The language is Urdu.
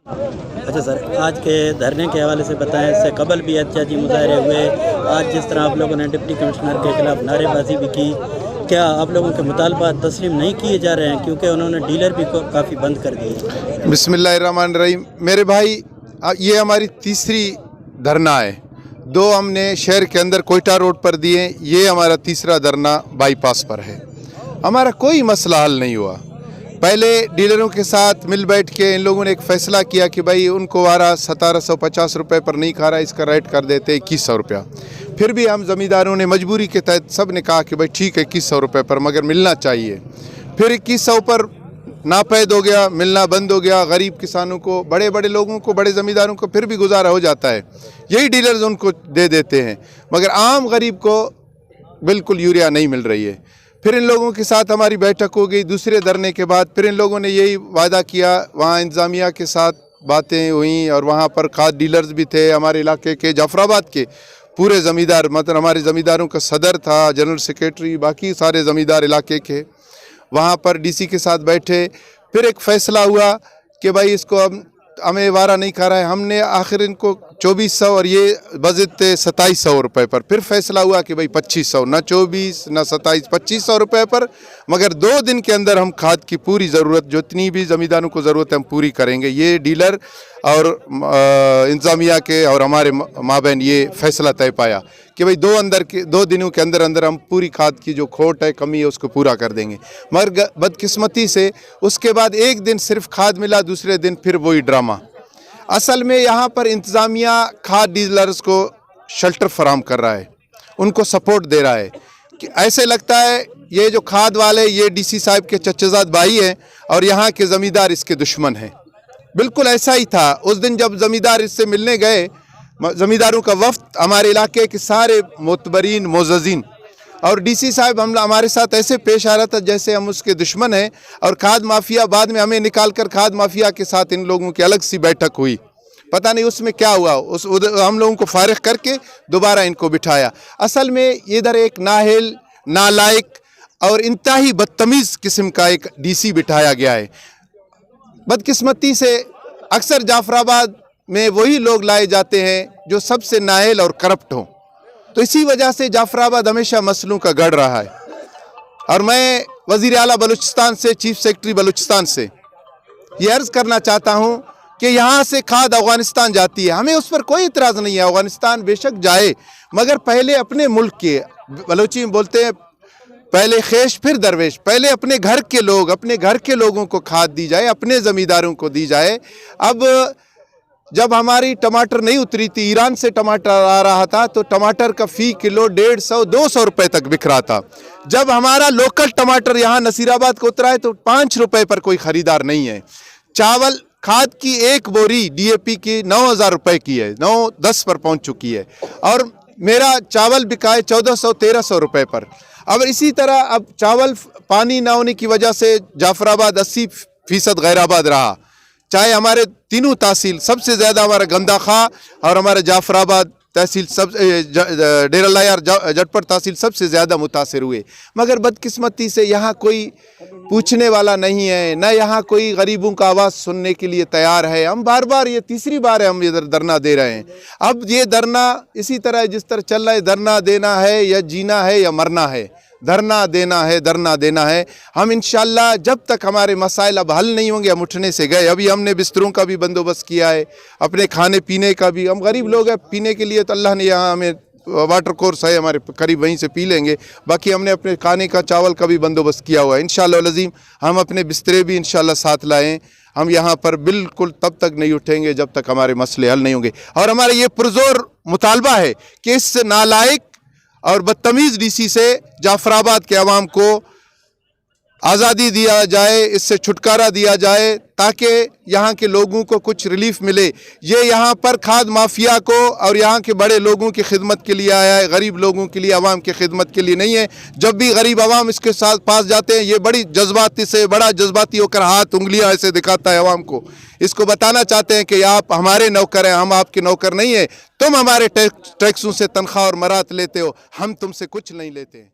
اچھا سر، آج کے دھرنے کے حوالے سے بتائیں، اس سے قبل بھی احتجاجی مظاہرے ہوئے، آج جس طرح آپ لوگوں نے ڈپٹی کمشنر کے خلاف نعرے بازی بھی کی، کیا آپ لوگوں کے مطالبات تسلیم نہیں کیے جا رہے ہیں؟ کیونکہ انہوں نے ڈیلر بھی کافی بند کر دیے۔ بسم اللہ الرحمن الرحیم۔ میرے بھائی، یہ ہماری تیسری دھرنا ہے۔ دو ہم نے شہر کے اندر کوئٹہ روڈ پر دیے، یہ ہمارا تیسرا دھرنا بائی پاس پر ہے۔ ہمارا کوئی مسئلہ حل نہیں ہوا۔ پہلے ڈیلروں کے ساتھ مل بیٹھ کے ان لوگوں نے ایک فیصلہ کیا کہ بھائی ان کو 1750 روپے پر نہیں کھا رہا، اس کا ریٹ کر دیتے 2100 روپیہ۔ پھر بھی ہم زمینداروں نے مجبوری کے تحت سب نے کہا کہ بھائی ٹھیک ہے 2100 روپے پر، مگر ملنا چاہیے۔ پھر 2100 پر ناپید ہو گیا، ملنا بند ہو گیا۔ غریب کسانوں کو، بڑے بڑے لوگوں کو، بڑے زمینداروں کو پھر بھی گزارا ہو جاتا ہے، یہی ڈیلرز ان کو دے دیتے ہیں، مگر عام غریب کو بالکل یوریا نہیں مل رہی ہے۔ پھر ان لوگوں کے ساتھ ہماری بیٹھک ہو گئی دوسرے دھرنے کے بعد۔ پھر ان لوگوں نے یہی وعدہ کیا، وہاں انتظامیہ کے ساتھ باتیں ہوئیں، اور وہاں پر کھاد ڈیلرز بھی تھے ہمارے علاقے کے، جعفر آباد کے پورے زمیندار، مطلب ہمارے زمینداروں کا صدر تھا، جنرل سیکریٹری، باقی سارے زمیندار علاقے کے، وہاں پر ڈی سی کے ساتھ بیٹھے۔ پھر ایک فیصلہ ہوا کہ بھائی اس کو ہمیں وارہ نہیں کھا رہا ہے۔ ہم نے آخر ان کو 2400 اور یہ بجٹ تھے 2700 روپے پر۔ پھر فیصلہ ہوا کہ بھائی 2500، نہ 24 نہ 27، 2500 روپے پر، مگر 2 دن کے اندر ہم کھاد کی پوری ضرورت، جتنی بھی زمینداروں کو ضرورت ہے، ہم پوری کریں گے۔ یہ ڈیلر اور انتظامیہ کے اور ہمارے مابین یہ فیصلہ طے پایا کہ بھئی 2 دنوں کے اندر اندر ہم پوری کھاد کی جو کھوٹ ہے، کمی ہے، اس کو پورا کر دیں گے۔ مگر بدقسمتی سے اس کے بعد ایک دن صرف کھاد ملا، دوسرے دن پھر وہی ڈرامہ۔ اصل میں یہاں پر انتظامیہ کھاد ڈیلرز کو شیلٹر فراہم کر رہا ہے، ان کو سپورٹ دے رہا ہے، کہ ایسے لگتا ہے یہ جو کھاد والے یہ ڈی سی صاحب کے چچا زاد بھائی ہیں اور یہاں کے زمیندار اس کے دشمن ہیں۔ بالکل ایسا ہی تھا۔ اس دن جب زمیندار اس سے ملنے گئے، زمینداروں کا وفد، ہمارے علاقے کے سارے معتبرین، معززین، اور ڈی سی صاحب ہمارے ساتھ ایسے پیش آ رہا تھا جیسے ہم اس کے دشمن ہیں، اور کھاد مافیا بعد میں ہمیں نکال کر کھاد مافیا کے ساتھ ان لوگوں کی الگ سی بیٹھک ہوئی۔ پتہ نہیں اس میں کیا ہوا، ہم لوگوں کو فارغ کر کے دوبارہ ان کو بٹھایا۔ اصل میں ادھر ایک نااہل، نالائق اور انتہائی بدتمیز قسم کا ایک ڈی سی بٹھایا گیا ہے۔ بدقسمتی سے اکثر جعفر آباد میں وہی لوگ لائے جاتے ہیں جو سب سے نااہل اور کرپٹ ہوں، تو اسی وجہ سے جعفر آباد ہمیشہ مسئلوں کا گڑھ رہا ہے۔ اور میں وزیر اعلیٰ بلوچستان سے، چیف سیکرٹری بلوچستان سے یہ عرض کرنا چاہتا ہوں کہ یہاں سے کھاد افغانستان جاتی ہے، ہمیں اس پر کوئی اعتراض نہیں ہے، افغانستان بے شک جائے، مگر پہلے اپنے ملک کے، بلوچی میں بولتے ہیں پہلے خیش پھر درویش، پہلے اپنے گھر کے لوگ، اپنے گھر کے لوگوں کو کھاد دی جائے، اپنے زمینداروں کو دی جائے۔ اب جب ہماری ٹماٹر نہیں اتری تھی، ایران سے ٹماٹر آ رہا تھا، تو ٹماٹر کا فی کلو 150 200 روپے تک بک رہا تھا۔ جب ہمارا لوکل ٹماٹر یہاں نصیر آباد کو اترا ہے تو 5 روپے پر کوئی خریدار نہیں ہے۔ چاول، کھاد کی ایک بوری ڈی اے پی کی 9000 روپے کی ہے، 9-10 پر پہنچ چکی ہے، اور میرا چاول بکا ہے 1400-1300 روپے پر۔ اب اسی طرح اب چاول پانی نہ ہونے کی وجہ سے جعفر آباد 80% غیر آباد رہا، چاہے ہمارے تینوں تحصیل، سب سے زیادہ ہمارا گندہ خواہ اور ہمارا جعفر آباد تحصیل، ڈیرہ اللہ یار جٹپٹ تحصیل سب سے زیادہ متاثر ہوئے، مگر بدقسمتی سے یہاں کوئی پوچھنے والا نہیں ہے، نہ یہاں کوئی غریبوں کا آواز سننے کے لیے تیار ہے۔ ہم بار بار، یہ تیسری بار ہے ہم ادھر دھرنا دے رہے ہیں۔ اب یہ دھرنا اسی طرح جس طرح چل رہا ہے، دھرنا دینا ہے یا جینا ہے یا مرنا ہے، دھرنا دینا ہے، دھرنا دینا ہے۔ ہم انشاءاللہ جب تک ہمارے مسائل اب حل نہیں ہوں گے، ہم اٹھنے سے گئے۔ ابھی ہم نے بستروں کا بھی بندوبست کیا ہے، اپنے کھانے پینے کا بھی، ہم غریب لوگ ہیں، پینے کے لیے تو اللہ نے یہاں ہمیں واٹر کورس ہے ہمارے قریب، وہیں سے پی لیں گے، باقی ہم نے اپنے کھانے کا، چاول کا بھی بندوبست کیا ہوا ہے۔ انشاءاللہ العظیم ہم اپنے بسترے بھی انشاءاللہ ساتھ لائیں۔ ہم یہاں پر بالکل تب تک نہیں اٹھیں گے جب تک ہمارے مسئلے حل نہیں ہوں گے، اور ہمارا یہ پرزور مطالبہ ہے کہ اس نالائق اور بدتمیز ڈی سی سے جعفر آباد کے عوام کو آزادی دیا جائے، اس سے چھٹکارا دیا جائے، تاکہ یہاں کے لوگوں کو کچھ ریلیف ملے۔ یہ یہاں پر کھاد مافیا کو اور یہاں کے بڑے لوگوں کی خدمت کے لیے آیا ہے، غریب لوگوں کے لیے، عوام کی خدمت کے لیے نہیں ہے۔ جب بھی غریب عوام اس کے ساتھ پاس جاتے ہیں، یہ بڑا جذباتی ہو کر ہاتھ انگلیاں ایسے دکھاتا ہے عوام کو، اس کو بتانا چاہتے ہیں کہ آپ ہمارے نوکر ہیں، ہم آپ کے نوکر نہیں ہیں، تم ہمارے ٹیکسوں سے تنخواہ اور مرات لیتے ہو، ہم تم سے کچھ نہیں لیتے ہیں۔